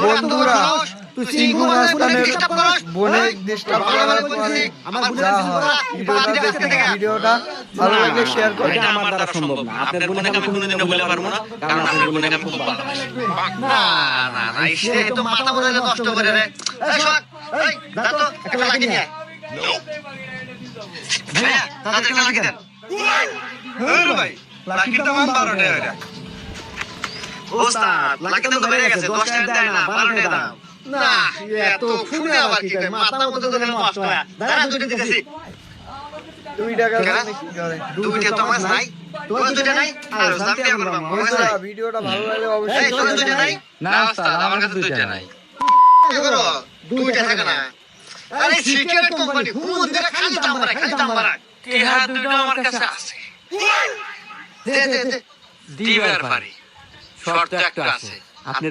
বন্ধুরা তুই সিংহ মাস্তানের বনে ডিস্টার্ব করার পরে যা হয় ভিডিওটা ভালো লাগলে শেয়ার করে। এটা আমার দ্বারা সম্ভব না। আপনার বোনকে আমি কোনোদিনও বলে পারবো না, কারণ আপনার বোনকে আমি খুব ভালোবাসি। না না না, সে তো মাথা বলে নষ্ট করে রে। এই শোন, এই দাঁতো একটা লাগি নিয়ে আয়। ভাইয়া তাদের একটা লাগি দেন। হ্যাঁ ভাই, লাকির দাম 12 টাকা এটা। ওস্তাদ লাগি তো বেড়ে গেছে, 10 টাকা দেয় না, 12 টাকা দাম। না এত ফুলে আবার কি করে, মাথা মতো তো নষ্ট হয়। দাঁড়া দুটো দিতেছি। 2 টাকা কেন? কি করে? দুইটা তো আমার নাই, তোর দুটো নাই, আর জাম্পিয়া করবাম আমার নাই। ভিডিওটা ভালো লাগলে এই অবশ্যই তোর দুটো নাই, না ওস্তাদ, আমার কাছে দুইটা নাই। কি করো? দুইটা থাকে না। আরে সিক্রেট কোম্পানি হুন ধরে খালি দাম বাড়ায়। টিহা দুটো আমার কাছে আছে, দে দে দে। দিবার পারি। শর্ত একটা আছে, আপনি